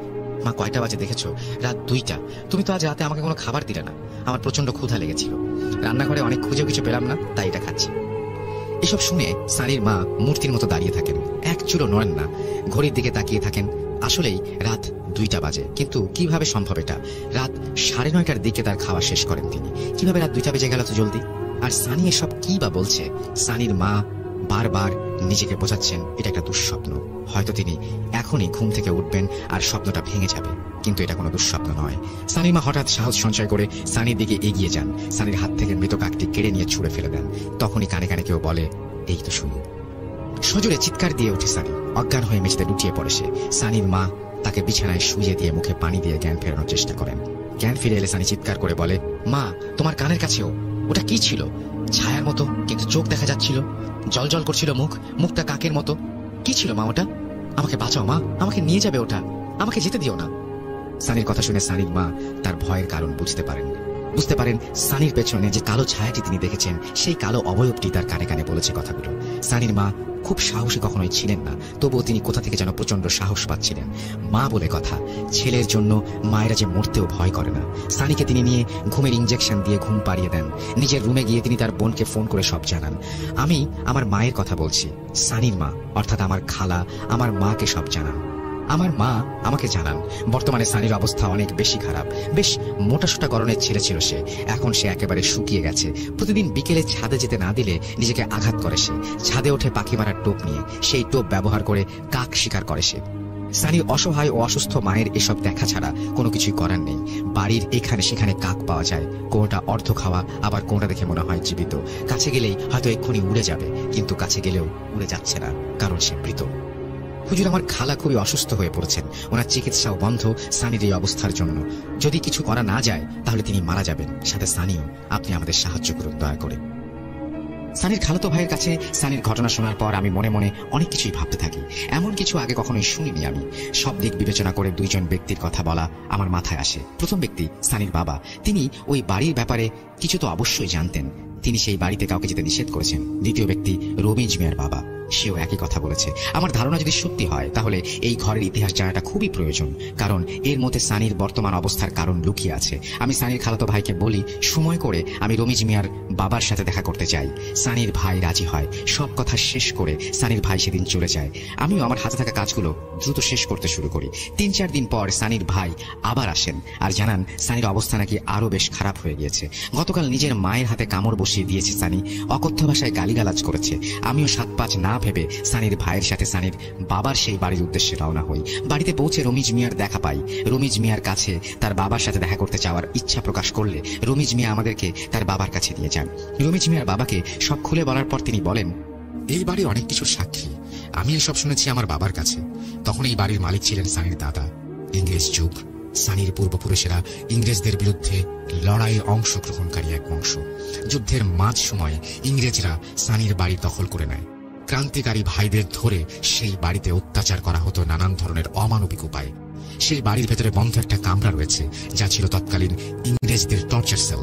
মা, কয়টা বাজে দেখেছো? রাত 2টা। তুমি তো আজ রাতে আমাকে কোনো খাবার দিলে না। আমার প্রচন্ড ক্ষুধা লেগেছিল। রান্নাঘরে অনেক খুঁজেও কিছু পেলাম না, তাই এটা খাচ্ছি। এসব শুনে সানির মা মূর্তির মতো দাঁড়িয়ে থাকেন। এক চুলো নড়েন না। ঘড়ির দিকে তাকিয়ে থাকেন। আসলেই রাত 2টা বাজে, কিন্তু কিভাবে সম্ভব এটা? রাত 9:30টার দিকে তার খাওয়া শেষ করেন তিনি। কিভাবে রাত 2টা বেজে গেল তো জলদি? আর সানি এসব কি বা বলছে? সানির মা বারবার নিজেকে বোঝাচ্ছেন এটা একটা দুঃস্বপ্ন। হয়তো তিনি এখনই ঘুম থেকে উঠবেন আর স্বপ্নটা ভেঙে যাবে, কিন্তু এটা কোনো দুঃস্বপ্ন নয়। সানির মা হঠাৎ সাহস সঞ্চয় করে সানির দিকে এগিয়ে যান। সানির হাত থেকে মৃত কাকটি কেড়ে নিয়ে ছুঁড়ে ফেলে দেন। তখনই কানে কানে কেউ বলে, এই তো শুনুন। সজোরে চিৎকার দিয়ে উঠে সানি। অজ্ঞান হয়ে মেঝেতে লুটিয়ে পড়ে সে। সানির মা তাকে বিছানায় শুইয়ে দিয়ে মুখে পানি দিয়ে জ্ঞান ফেরানোর চেষ্টা করেন। জ্ঞান ফিরে এলে সানি চিৎকার করে বলে, মা, তোমার কানের কাছেও ওটা কি ছিল? ছায়ার মতো, কিন্তু চোখ দেখা যাচ্ছিল। জল জল করছিল মুখ, মুখটা কাকের মতো। কি ছিল মা ওটা? আমাকে বাঁচাও মা, আমাকে নিয়ে যাবে ওটা, আমাকে যেতে দিও না। সানির কথা শুনে সানির মা তার ভয়ের কারণ বুঝতে পারেন সানির পেছনে যে কালো ছায়াটি তিনি দেখেছেন, সেই কালো অবয়বটি তার কানে কানে বলেছে কথাগুলো। সানির মা খুব সাহসী কখনোই ছিলেন না, তবুও তিনি কোথা থেকে যেন প্রচন্ড সাহস পাচ্ছিলেন। মা বলে কথা, ছেলের জন্য মায়েরা যে মরতেও ভয় করে না। সানিকে তিনি নিয়ে ঘুমের ইঞ্জেকশন দিয়ে ঘুম পাড়িয়ে দেন। নিজের রুমে গিয়ে তিনি তার বোনকে ফোন করে সব জানান। আমি আমার মায়ের কথা বলছি, সানির মা অর্থাৎ আমার খালা আমার মাকে সব জানান। আমার মা আমাকে জানান বর্তমানে সানির অবস্থা অনেক বেশি খারাপ। বেশ মোটাসোটা গড়নের ছেলে ছিল সে। এখন সে একেবারে শুকিয়ে গেছে। প্রতিদিন বিকেলে ছাদে যেতে না দিলে নিজেকে আঘাত করে সে। ছাদে ওঠে পাখি মারার টোপ নিয়ে। সেই টোপ ব্যবহার করে কাক শিকার করে সে। সানির অসহায় ও অসুস্থ মায়ের এসব দেখা ছাড়া কোনো কিছুই করার নেই। বাড়ির এখানে সেখানে কাক পাওয়া যায়, কোনটা অর্ধ খাওয়া, আবার কোনটা দেখে মনে হয় জীবিত। কাছে গেলেই হয়তো এক্ষুনি উড়ে যাবে, কিন্তু কাছে গেলেও উড়ে যাচ্ছে না, কারণ সে মৃত। হুজুর, আমার খালা খুবই অসুস্থ হয়ে পড়েছেন। ওনার চিকিৎসাও বন্ধ সানির এই অবস্থার জন্য। যদি কিছু করা না যায় তাহলে তিনি মারা যাবেন, সাথে সানিও। আপনি আমাদের সাহায্য করুন দয়া করে। সানির খালাতো ভাইয়ের কাছে সানির ঘটনা শোনার পর আমি মনে মনে অনেক কিছুই ভাবতে থাকি। এমন কিছু আগে কখনোই শুনিনি আমি। সব দিক বিবেচনা করে দুইজন ব্যক্তির কথা বলা আমার মাথায় আসে। প্রথম ব্যক্তি সানির বাবা। তিনি ওই বাড়ির ব্যাপারে কিছু তো অবশ্যই জানতেন। তিনি সেই বাড়িতে কাউকে যেতে নিষেধ করেছেন। দ্বিতীয় ব্যক্তি রমিজ মিয়ার বাবা। সেও একই কথা বলেছে। আমার ধারণা যদি সত্যি হয় তাহলে এই ঘরের ইতিহাস জানাটা খুবই প্রয়োজন, কারণ এর মধ্যে সানির বর্তমান অবস্থার কারণ লুকিয়ে আছে। আমি সানির খালাতো ভাইকে বলি সময় করে আমি রমিজ মিয়ার বাবার সাথে দেখা করতে চাই। সানির ভাই রাজি হয়। সব কথা শেষ করে সানির ভাই সেদিন চলে যায়। আমিও আমার হাতে থাকা কাজগুলো দ্রুত শেষ করতে শুরু করি। 3-4 দিন পর সানির ভাই আবার আসেন আর জানান সানির অবস্থা নাকি আরো বেশ খারাপ হয়ে গিয়েছে। গতকাল নিজের মায়ের হাতে কামড় বসিয়ে দিয়েছে সানি। অকথ্য ভাষায় গালিগালাজ করেছে। আমিও 7-5 না ভেবে সানির ভাইয়ের সাথে সানির বাবার সেই বাড়ির উদ্দেশ্যে রওনা হই। বাড়িতে পৌঁছে রমিজ মিয়ার দেখা পাই। রমিজ মিয়ার কাছে তার বাবার সাথে দেখা করতে চাওয়ার ইচ্ছা প্রকাশ করলে রমিজ মিয়া আমাদেরকে তার বাবার কাছে দিয়ে যান। রমিজ মিয়ার বাবাকে সব খুলে বলার পর তিনি বলেন, এই বাড়ি অনেক কিছুর সাক্ষী। আমি এসব শুনেছি আমার বাবার কাছে। তখন এই বাড়ির মালিক ছিলেন সানির দাদা। ইংরেজ যুগ, সানির পূর্বপুরুষেরা ইংরেজদের বিরুদ্ধে লড়াইয়ে অংশগ্রহণকারী এক বংশ। যুদ্ধের মাঝ সময়ে ইংরেজরা সানির বাড়ি দখল করে নেয়। ক্রান্তিকারী ভাইদের ধরে সেই বাড়িতে অত্যাচার করা হতো নানান ধরনের অমানবিক উপায়ে। সেই বাড়ির ভেতরে বন্ধ একটা কামরা রয়েছে, যা ছিল তৎকালীন ইংরেজদের টর্চার সেল।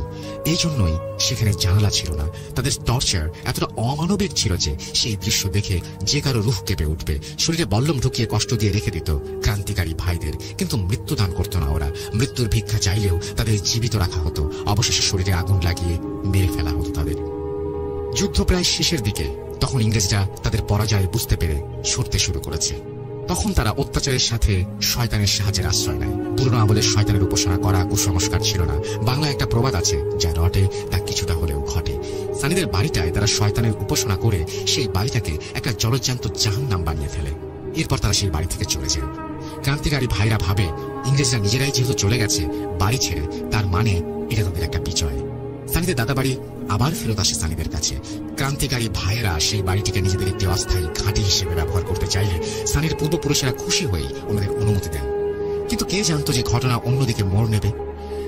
এই জন্যই সেখানে জানালা ছিল না। তাদের টর্চার এতটা অমানবিক ছিল যে সেই দৃশ্য দেখে যে কারো রুহ কেঁপে উঠবে। শরীরে বল্লম ঢুকিয়ে কষ্ট দিয়ে রেখে দিত ক্রান্তিকারী ভাইদের, কিন্তু মৃত্যুদান করত না ওরা। মৃত্যুর ভিক্ষা চাইলেও তাদের জীবিত রাখা হতো। অবশেষে শরীরে আগুন লাগিয়ে মেরে ফেলা হতো তাদের। যুদ্ধ প্রায় শেষের দিকে। তখন ইংরেজরা তাদের পরাজয় বুঝতে পেরে সরতে শুরু করেছে। তখন তারা অত্যাচারের সাথে শয়তানের সাহায্যের আশ্রয় নেয়। পুরনো আমলের শয়তানের উপাসনা করা কুসংস্কার ছিল না। বাংলায় একটা প্রবাদ আছে, যা রটে তা কিছুটা হলেও ঘটে। সানিদের বাড়িটায় তারা শয়তানের উপাসনা করে সেই বাড়িটাকে একটা জলজ্যান্ত জাহান্নাম বানিয়ে ফেলে। এরপর তারা সেই বাড়ি থেকে চলে যায়। ক্রান্তিকারী ভাইরা ভাবে ইংরেজরা নিজেরাই যেহেতু চলে গেছে বাড়ি ছেড়ে, তার মানে এটা তাদের একটা বিজয়। সানিদের দাদা বাড়ি আবার ফেরত আসে সানিদের কাছে। ক্রান্তিকারী ভাইয়েরা সেই বাড়িটিকে নিজেদের একটি অস্থায়ী ঘাঁটি হিসেবে ব্যবহার করতে চাইলে সানির পূর্বপুরুষেরা খুশি হয়ে ওনাদের অনুমতি দেন। কিন্তু কে জানতো যে ঘটনা অন্যদিকে মোড় নেবে।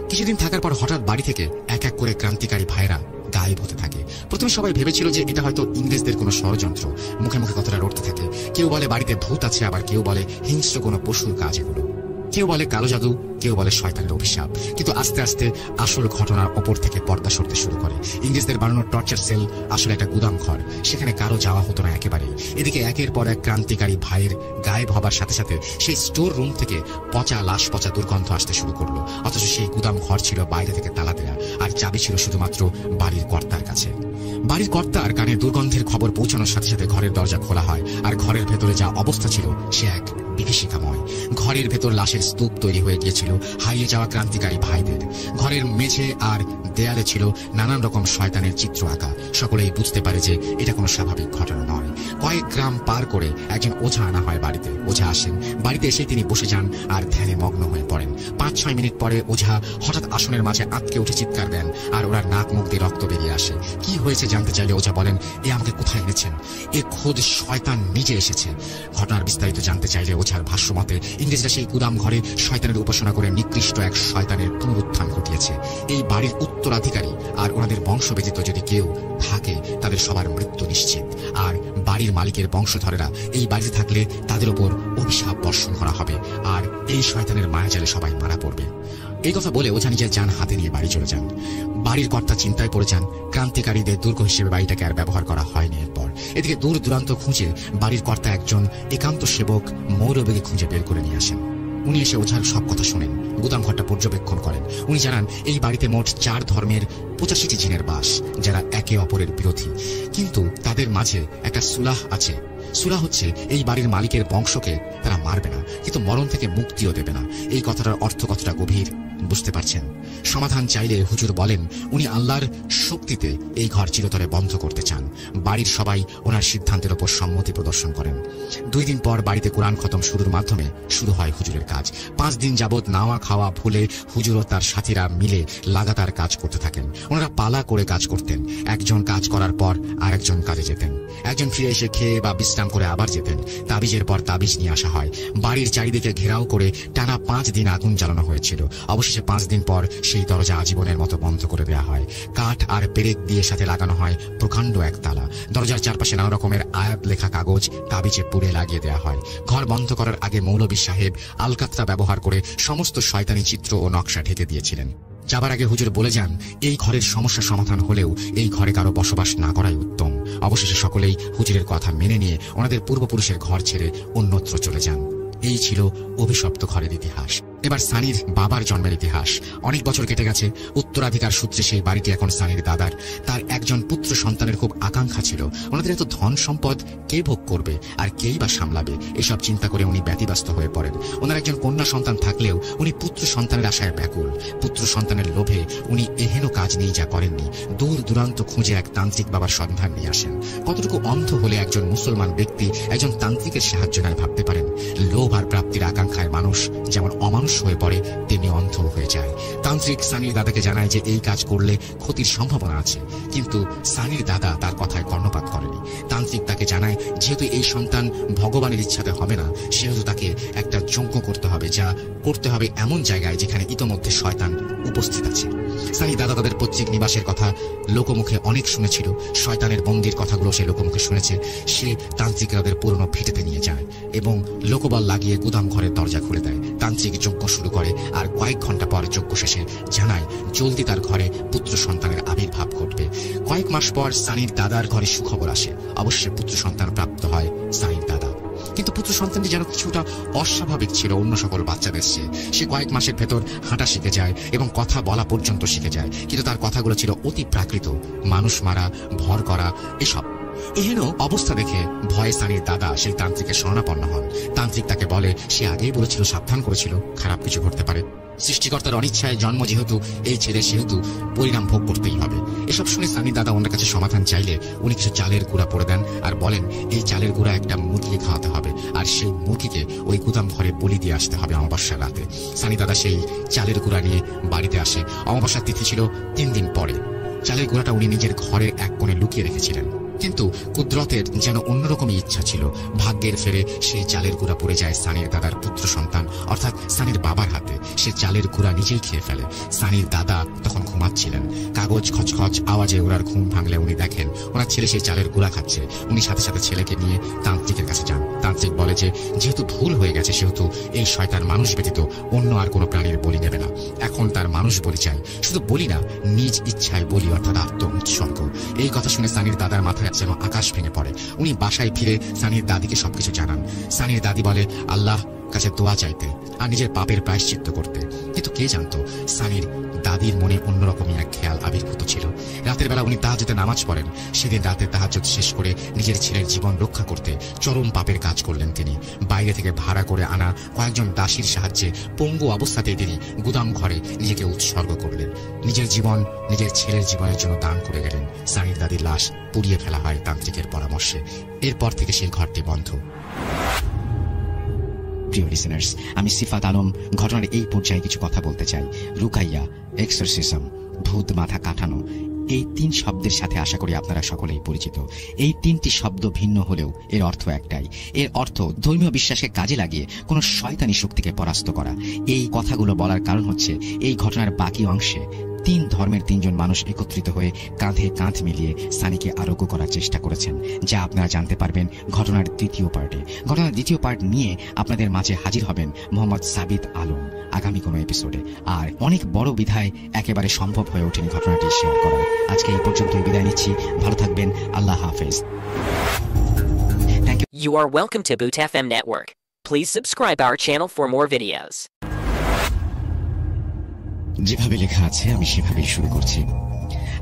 কিছুদিন থাকার পর হঠাৎ বাড়ি থেকে এক এক করে ক্রান্তিকারী ভাইয়েরা গায়েব হতে থাকে। প্রথমে সবাই ভেবেছিল যে এটা হয়তো ইংরেজদের কোনো ষড়যন্ত্র। মুখে মুখে কথাটা রটতে থাকে। কেউ বলে বাড়িতে ভূত আছে, আবার কেউ বলে হিংস্র কোনো পশুর কাজ এগুলো। কেউ বলে কালো জাদু, কেউ বলে শয়তানের অভিশাপ। কিন্তু আস্তে আস্তে আসল ঘটনার ওপর থেকে পর্দা সরতে শুরু করে। ইংরেজদের বানানো টর্চার সেল আসলে একটা গুদাম ঘর। সেখানে কারো যাওয়া হতো না একেবারেই। এদিকে একের পর এক ক্রান্তিকারী ভাইয়ের গায়েব হবার সাথে সাথে সেই স্টোর রুম থেকে পচা লাশ পচা দুর্গন্ধ আসতে শুরু করলো। অথচ সেই গুদাম ঘর ছিল বাইরে থেকে তালা দেয়া, আর চাবি ছিল শুধুমাত্র বাড়ির কর্তার কাছে। বাড়ির কর্তার কানে দুর্গন্ধের খবর পৌঁছানোর সাথে সাথে ঘরের দরজা খোলা হয়। আর ঘরের ভেতরে যা অবস্থা ছিল সে এক বিভীষিকাময়। ঘরের ভেতর লাশের স্তূপ তৈরি হয়ে গিয়েছিল হারিয়ে যাওয়া ক্রান্তিকারী ভাইদের। ঘরের মেঝে আর দেয়ালে ছিল নানান রকম শয়তানের চিত্র আঁকা। সকলেই বুঝতে পারে যে এটা কোনো স্বাভাবিক ঘটনা নয়। কয়েক গ্রাম পার করে একজন ওঝা আনা হয় বাড়িতে। ওঝা আসেন, বাড়িতে এসে তিনি বসে যান আর ধ্যানে মগ্ন হয়ে পড়েন। 5-6 মিনিট পরে ওঝা হঠাৎ আসনের মাঝে আটকে উঠে চিৎকার দেন, আর ওনার নাক মুখ দিয়ে রক্ত বেরিয়ে আসে। কি হয়েছে জানতে চাইলে ওঝা বলেন, এ আমাকে কোথায় এনেছেন? এ খোদ শয়তান নিজে এসেছে। ঘটনার বিস্তারিত জানতে চাইলে ওঝার ভাষ্য মতে ইংরেজরা সেই গুদাম ঘরে শয়তানের উপাসনা করে নিকৃষ্ট এক শয়তানের পুনরুত্থান ঘটিয়েছে। এই বাড়ির উত্তরাধিকারী আর ওনাদের বংশ ব্যতীত যদি কেউ থাকে তাদের সবার মৃত্যু নিশ্চিত। আর বাড়ির মালিকের বংশধরেরা এই বাড়িতে থাকলে তাদের উপর অভিশাপ বর্ষণ করা হবে, আর এই শয়তানের মায়াজালে সবাই মারা পড়বে। এই কথা বলে ওঝা নিজের যান হাতে নিয়ে বাড়ি চলে যান। বাড়ির কর্তা চিন্তায় পড়ে যান। ক্রান্তিকারীদের দুর্গ হিসেবে বাড়িটাকে আর ব্যবহার করা হয়নি এরপর। এদিকে দূর দূরান্ত খুঁজে বাড়ির কর্তা একজন একান্ত সেবক মৌরবেগে খুঁজে বের করে নিয়ে আসেন। উনি এসে ওঝার সব কথা শোনেন, গুদাম ঘরটা পর্যবেক্ষণ করেন। উনি জানান এই বাড়িতে মোট 4 ধর্মের 85টি জিনের বাস, যারা একে অপরের বিরোধী। কিন্তু তাদের মাঝে একটা সুলাহ আছে। সুলাহ হচ্ছে এই বাড়ির মালিকের বংশকে তারা মারবে না, কিন্তু মরণ থেকে মুক্তিও দেবে না। এই কথাটার অর্থ কতটা গভীর বুঝতে পারছেন? সমাধান চাইলে হুজুর বলেন উনি আল্লাহর শক্তিতে এই ঘর চিরতরে বন্ধ করতে চান। বাড়ির সবাই ওনার সিদ্ধান্তের ওপর সম্মতি প্রদর্শন করেন। 2 দিন পর বাড়িতে কোরআন খতম শুরুর মাধ্যমে শুরু হয় হুজুরের কাজ। 5 দিন যাবৎ নাওয়া খাওয়া ভুলে হুজুর ও তার সাথীরা মিলে লাগাতার কাজ করতে থাকেন। ওনারা পালা করে কাজ করতেন। একজন কাজ করার পর আরেকজন কাজে যেতেন। একজন ফিরে এসে খেয়ে বা বিশ্রাম করে আবার যেতেন। তাবিজের পর তাবিজ নিয়ে আসা হয়। বাড়ির চারিদিকে ঘেরাও করে টানা 5 দিন আগুন জ্বালানো হয়েছিল। অবশেষে 5 দিন পর সেই দরজা আজীবনের মতো বন্ধ করে দেওয়া হয়। কাঠ আর পেরেক দিয়ে সাথে লাগানো হয় প্রকাণ্ড এক তালা। দরজার চারপাশে নানা রকমের আয়াত লেখা কাগজ তাবিজে পুড়ে লাগিয়ে দেওয়া হয়। ঘর বন্ধ করার আগে মৌলভী সাহেব আলকাতরা ব্যবহার করে সমস্ত শয়তানি চিত্র ও নকশা ঢেকে দিয়েছিলেন। যাবার আগে হুজুর বলে যান এই ঘরের সমস্যা সমাধান হলেও এই ঘরে কারো বসবাস না করাই উত্তম। অবশেষে সকলেই হুজুরের কথা মেনে নিয়ে ওনাদের পূর্বপুরুষের ঘর ছেড়ে অন্যত্র চলে যান। এই ছিল অভিশপ্ত ঘরের ইতিহাস। এবার সানির বাবার জন্মের ইতিহাস। অনেক বছর কেটে গেছে। উত্তরাধিকার সূত্রে সেই বাড়িটি এখন সানির দাদার। তার একজন পুত্র সন্তানের খুব আকাঙ্ক্ষা ছিল। ওনাদের এত ধন সম্পদ কে ভোগ করবে আর কেই বা সামলাবে, এসব চিন্তা করে উনি ব্যতিব্যস্ত হয়ে পড়েন। ওনার একজন কন্যা সন্তান থাকলেও উনি পুত্র সন্তানের আশায় ব্যাকুল। পুত্র সন্তানের লোভে উনি এহেন কাজ নিয়ে যা করেননি। দূর দূরান্ত খুঁজে এক তান্ত্রিক বাবার সন্ধান নিয়ে আসেন। কতটুকু অন্ধ হলে একজন মুসলমান ব্যক্তি একজন তান্ত্রিকের সাহায্য নেয় ভাবতে পারেন। লোভ আর প্রাপ্তির আকাঙ্ক্ষায় মানুষ যেমন অমানুষ হয়ে পড়ে তেমনি অন্ধ হয়ে যায়। তান্ত্রিক সানির দাদাকে জানায় যে এই কাজ করলে ক্ষতির সম্ভাবনা আছে, কিন্তু সানি সানির দাদা তার কথায় কর্ণপাত করেনি। তান্ত্রিক তাকে জানায় যেহেতু এই সন্তান ভগবানের ইচ্ছাতে হবে না, সেহেতু তাকে একটা যজ্ঞ করতে হবে, যা করতে হবে এমন জায়গায় যেখানে ইতোমধ্যে শয়তান উপস্থিত আছে। সানির দাদা তাদের পৈতৃক নিবাসের কথা লোকমুখে অনেক শুনেছিল, শয়তানের বন্দির কথাগুলো সে লোকমুখে শুনেছে। সে তান্ত্রিকরা তাদের পুরনো ভিটেতে নিয়ে যায় এবং লোকবল লাগিয়ে গুদাম ঘরের দরজা খুলে দেয়। তান্ত্রিক যজ্ঞ শুরু করে আর কয়েক ঘন্টা পর যজ্ঞ শেষে জানায় জলদি তার ঘরে পুত্র সন্তানের আবির্ভাব ঘটবে। কয়েক মাস পর সানির দাদার ঘরে সুখবর আসে। অবশ্যই পুত্র সন্তান প্রাপ্ত হয় সানির দাদা, কিন্তু পুত্র সন্তানটি যেন কিছুটা অস্বাভাবিক ছিল অন্য সকল বাচ্চাদের চেয়ে। সে কয়েক মাসের ভেতর হাঁটা শিখে যায় এবং কথা বলা পর্যন্ত শিখে যায়, কিন্তু তার কথাগুলো ছিল অতি প্রাকৃত, মানুষ মারা, ভর করা, এসব। এহেন অবস্থা দেখে ভয়ে সানির দাদা সেই তান্ত্রিকের শরণাপন্ন হন। তান্ত্রিক তাকে বলে সে আগেই বলেছিল, সাবধান করেছিল, খারাপ কিছু ঘটতে পারে। সৃষ্টিকর্তার অনিচ্ছায় জন্ম যেহেতু এই ছেলে, সেহেতু পরিণাম ভোগ করতেই হবে। এসব শুনে সানির দাদা ওনার কাছে সমাধান চাইলে উনি কিছু চালের গুঁড়া পড়ে দেন আর বলেন এই চালের গুঁড়া একটা মুরগিকে খাওয়াতে হবে আর সেই মুরগিকে ওই গুদাম ঘরে বলি দিয়ে আসতে হবে অমাবস্যার রাতে। সানির দাদা সেই চালের গুঁড়া নিয়ে বাড়িতে আসে। অমাবস্যার তিথি ছিল 3 দিন পরে। চালের গুঁড়াটা উনি নিজের ঘরের এক কোণে লুকিয়ে রেখেছিলেন, কিন্তু কুদরতের যেন অন্যরকমই ইচ্ছা ছিল। ভাগ্যের ফেরে সেই চালের গুঁড়া পড়ে যায় সানির দাদার পুত্র সন্তান অর্থাৎ সানির বাবার হাতে। সে চালের গুঁড়া নিজেই খেয়ে ফেলে। সানির দাদা তখন ঘুমাচ্ছিলেন। কাগজ খচখচ আওয়াজে ওনার ঘুম ভাঙলে উনি দেখেন ওনার ছেলে সেই চালের গুঁড়া খাচ্ছে। উনি সাথে সাথে ছেলেকে নিয়ে তান্ত্রিকের কাছে যান। তান্ত্রিক বলে যে যেহেতু ভুল হয়ে গেছে, সেহেতু এই শয়তান মানুষ ব্যতীত অন্য আর কোনো প্রাণীর বলি নেবে না। এখন তার মানুষ বলি চাই, শুধু বলি না, নিজ ইচ্ছায় বলি অর্থাৎ আত্ম উৎসর্গ। এই কথা শুনে সানির দাদার মাথায় যেন আকাশ ভেঙে পড়ে। উনি বাসায় ফিরে সানির দাদিকে সবকিছু জানান। সানির দাদি বলে আল্লাহ কাছে দোয়া চাইতে আর নিজের পাপের প্রায়শ্চিত্ত করতে, কিন্তু কে জানতো সানির দাদির মনে অন্যরকমই এক খেয়াল আবির্ভূত ছিল। রাতের বেলা উনি তাহাজ্জুদে নামাজ পড়েন। সেদিন রাতে তাহাজ্জুদ শেষ করে নিজের ছেলের জীবন রক্ষা করতে চরম পাপের কাজ করলেন তিনি। বাইরে থেকে ভাড়া করে আনা কয়েকজন দাসীর সাহায্যে পঙ্গু অবস্থাতেই তিনি গুদাম ঘরে নিজেকে উৎসর্গ করলেন। নিজের জীবন নিজের ছেলের জীবনের জন্য দান করে গেলেন। সানির দাদির লাশ পুড়িয়ে ফেলা হয় তান্ত্রিকের পরামর্শে। এরপর থেকে সেই ঘরটি বন্ধ। প্রিয় লিসেনার্স, আমি সিফাত আলম ঘটনার এই পর্যায়ে কিছু কথা বলতে চাই। রুকাইয়া, এক্সরসিজম, ভূত মাথা কাটানো, এই 3 শব্দের সাথে আশা করি আপনারা সকলেই পরিচিত। এই 3টি শব্দ ভিন্ন হলেও এর অর্থ একটাই। এর অর্থ ধর্মীয় বিশ্বাসকে কাজে লাগিয়ে কোন শয়তানি শক্তিকে পরাস্ত করা। এই কথাগুলো বলার কারণ হচ্ছে এই ঘটনার বাকি অংশে 3 ধর্মের 3 জন মানুষ একত্রিত হয়ে কাঁধে কাঁধ মিলিয়ে সানিকে আরোগ্য করার চেষ্টা করেছেন, যা আপনারা জানতে পারবেন ঘটনার দ্বিতীয় পার্টে। ঘটনার দ্বিতীয় পার্ট নিয়ে আপনাদের মাঝে হাজির হবেন মোহাম্মদ সাবিত আলম আগামী কোনো এপিসোডে। আর অনেক বড় বিধায় একেবারে সম্ভব হয়ে ওঠেনি ঘটনাটি শেয়ার করা। আজকে এই পর্যন্তই বিদায় নিচ্ছি। ভালো থাকবেন। আল্লাহ হাফেজ। You are welcome to Boot FM Network. Please subscribe our channel for more videos. যেভাবে লেখা আছে আমি সেভাবেই শুরু করছি।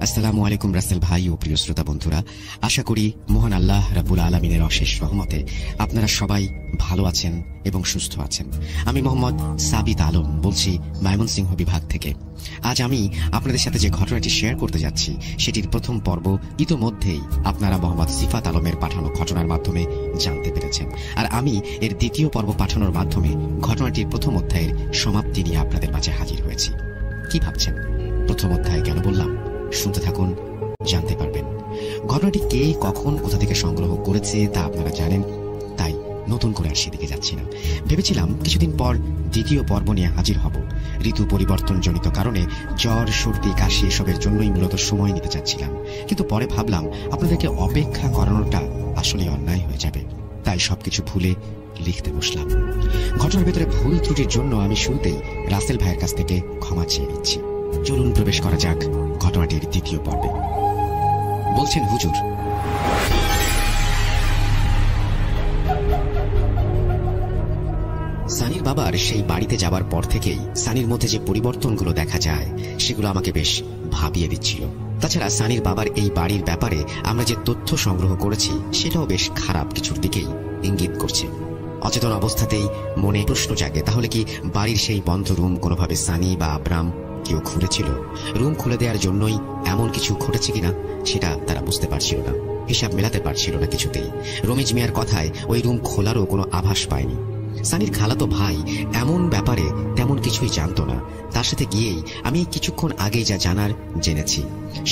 আসসালামু আলাইকুম রাসেল ভাই ও প্রিয় শ্রোতা বন্ধুরা, আশা করি মহান আল্লাহ রাব্বুল আলামিনের অশেষ রহমতে আপনারা সবাই ভালো আছেন এবং সুস্থ আছেন। আমি মোহাম্মদ সাবিত আলম বলছি ময়মনসিংহ বিভাগ থেকে। আজ আমি আপনাদের সাথে যে ঘটনাটি শেয়ার করতে যাচ্ছি সেটির প্রথম পর্ব ইতোমধ্যেই আপনারা মোহাম্মদ সিফাত আলমের পাঠানো ঘটনার মাধ্যমে জানতে পেরেছেন, আর আমি এর দ্বিতীয় পর্ব পাঠানোর মাধ্যমে ঘটনাটির প্রথম অধ্যায়ের সমাপ্তি নিয়ে আপনাদের মাঝে হাজির হয়েছি। কি ভাবছেন প্রথম অধ্যায় কেন বললাম? শুনতে থাকুন, জানতে পারবেন। ঘটনাটি কে কখন কোথা থেকে সংগ্রহ করেছে তা আপনারা জানেন, তাই নতুন করে আর সেদিকে যাচ্ছি না। ভেবেছিলাম কিছুদিন পর দ্বিতীয় পর্ব নিয়ে হাজির হব। ঋতু পরিবর্তনজনিত কারণে জ্বর, সর্দি, কাশি এসবের জন্যই মূলত সময় নিতে চাচ্ছিলাম, কিন্তু পরে ভাবলাম আপনাদেরকে অপেক্ষা করানোটা আসলে অন্যায় হয়ে যাবে, তাই সবকিছু ভুলে লিখতে বসলাম। ঘটনার ভেতরে ভুল ত্রুটির জন্য আমি শুরুতেই রাসেল ভাইয়ের কাছ থেকে ক্ষমা চেয়ে নিচ্ছি। চলুন প্রবেশ করা যাক ঘটনাটির দ্বিতীয় পর্বে। বলছেন হুজুর, সানির বাবার সেই বাড়িতে যাবার পর থেকেই সানির মধ্যে যে পরিবর্তনগুলো দেখা যায় সেগুলো আমাকে বেশ ভাবিয়ে দিচ্ছিল। তাছাড়া সানির বাবার এই বাড়ির ব্যাপারে আমরা যে তথ্য সংগ্রহ করেছি সেটাও বেশ খারাপ কিছুর দিকেই ইঙ্গিত করছে। অচেতন অবস্থাতেই মনে প্রশ্ন জাগে, তাহলে কি বাড়ির সেই বন্ধ রুম কোনোভাবে সানি বা আব্রাম কেউ খুলেছিল? রুম খুলে দেওয়ার জন্যই এমন কিছু ঘটেছে কিনা সেটা তারা বুঝতে পারছিল না, হিসাব মেলাতে পারছিল না কিছুতেই। রমিজ মিয়ার কথায় ওই রুম খোলারও কোনো আভাস পায়নি। সানির খালাতো ভাই এমন ব্যাপারে তেমন কিছুই জানতো না। তার সাথে গিয়েই আমি কিছুক্ষণ আগেই যা জানার জেনেছি।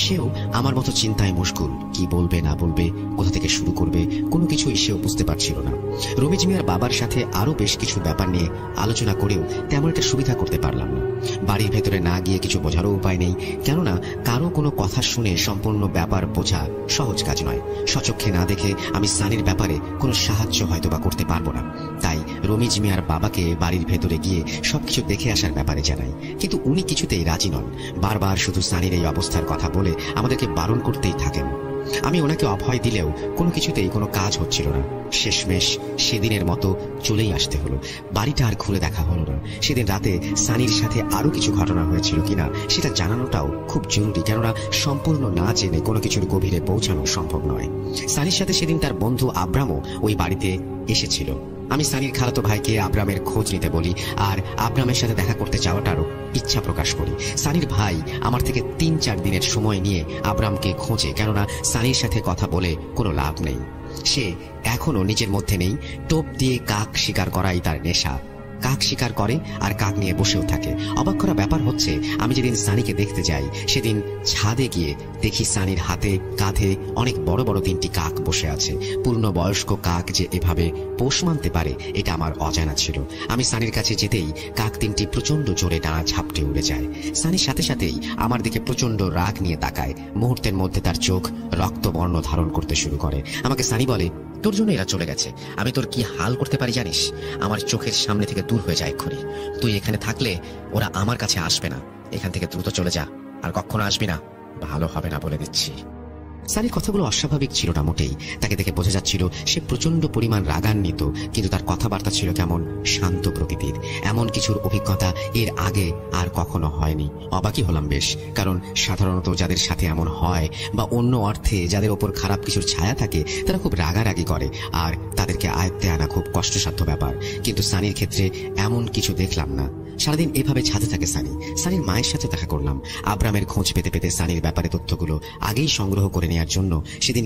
সেও আমার মতো চিন্তায় মশগুল, কি বলবে না বলবে, কোথা থেকে শুরু করবে, কোনো কিছুই সেও বুঝতে পারছিল না। রমিজ মিয়ার বাবার সাথে আরো বেশ কিছু ব্যাপার নিয়ে আলোচনা করেও তেমন একটা সুবিধা করতে পারলাম না। বাড়ির ভেতরে না গিয়ে কিছু বোঝারও উপায় নেই, কেননা কারো কোনো কথা শুনে সম্পূর্ণ ব্যাপার বোঝা সহজ কাজ নয়। সচক্ষে না দেখে আমি সানির ব্যাপারে কোনো সাহায্য হয়তো বা করতে পারবো না। তাই রমিজ মিয়ার বাবাকে বাড়ির ভেতরে গিয়ে সবকিছু দেখে আসার ব্যাপারে জানাই, কিন্তু উনি কিছুতেই রাজি নন। বারবার শুধু সানির এই অবস্থার কথা বলে আমাদেরকে বারণ করতেই থাকেন। আমি ওনাকে অভয় দিলেও কোনো কিছুতেই কোনো কাজ হচ্ছিল না। শেষমেশ সেদিনের মতো চলেই আসতে হলো। বাড়িটা আর ঘুরে দেখা হলো না। সেদিন রাতে সানির সাথে আরো কিছু ঘটনা হয়েছিল কিনা সেটা জানানোটাও খুব জরুরি, কেননা সম্পূর্ণ না জেনে কোনো কিছুর গভীরে পৌঁছানো সম্ভব নয়। সানির সাথে সেদিন তার বন্ধু আব্রামও ওই বাড়িতে এসেছিল। আমি সানির খালাতো ভাইকে আব্রামের খোঁজ নিতে বলি আর আব্রামের সাথে দেখা করতে যাওয়াটারও ইচ্ছা প্রকাশ করি। সানির ভাই আমার থেকে ৩-৪ দিনের সময় নিয়ে আব্রামকে খোঁজে, কেননা সানির সাথে কথা বলে কোনো লাভ নেই। সে এখনো নিজের মধ্যে নেই। টোপ দিয়ে কাক শিকার করাই তার নেশা। কাক শিকার করে আর কাক নিয়ে বসেও থাকে। অবাক করা ব্যাপার হচ্ছে, আমি যেদিন সানিকে দেখতে যাই সেদিন ছাদে গিয়ে দেখি সানির হাতে কাঁধে অনেক বড় বড় 3টি কাক বসে আছে। পূর্ণবয়স্ক কাক যে এভাবে পোষ মানতে পারে এটা আমার অজানা ছিল। আমি সানির কাছে যেতেই কাক 3টি প্রচন্ড জোরে ডানা ঝাপটে উড়ে যায়। সানির সাথে সাথেই আমার দিকে প্রচন্ড রাগ নিয়ে তাকায়। মুহূর্তের মধ্যে তার চোখ রক্তবর্ণ ধারণ করতে শুরু করে। আমাকে সানি বলে, তোর জন্য এরা চলে গেছে। আমি তোর কি হাল করতে পারি জানিস? আমার চোখের সামনে থেকে দূর হয়ে যায় এক্ষুনি। তুই এখানে থাকলে ওরা আমার কাছে আসবে না। এখান থেকে দ্রুত চলে যা, আর কখনো আসবি না। ভালো হবে না বলে দিচ্ছি। সানির কথাগুলো অস্বাভাবিক ছিল না মোটেই। তাকে দেখে বোঝা যাচ্ছিল সে প্রচন্ড পরিমাণ রাগান্বিত, কিন্তু তার কথাবার্তা ছিল কেমন শান্ত প্রকৃতির। এমন কিছুর অভিজ্ঞতা এর আগে আর কখনো হয়নি। অবাকই হলাম বেশ, কারণ সাধারণত যাদের সাথে এমন হয় বা অন্য অর্থে যাদের ওপর খারাপ কিছুর ছায়া থাকে তারা খুব রাগারাগি করে আর তাদেরকে আয়ত্তে আনা খুব কষ্টসাধ্য ব্যাপার। কিন্তু সানির ক্ষেত্রে এমন কিছু দেখলাম না। সারাদিন এভাবে ছাদে থাকে সানি। সানির মায়ের সাথে দেখা করলাম। আব্রামের খোঁজ পেতে পেতে সানির ব্যাপারে তথ্যগুলো আগেই সংগ্রহ করে নেওয়ার জন্য সেদিন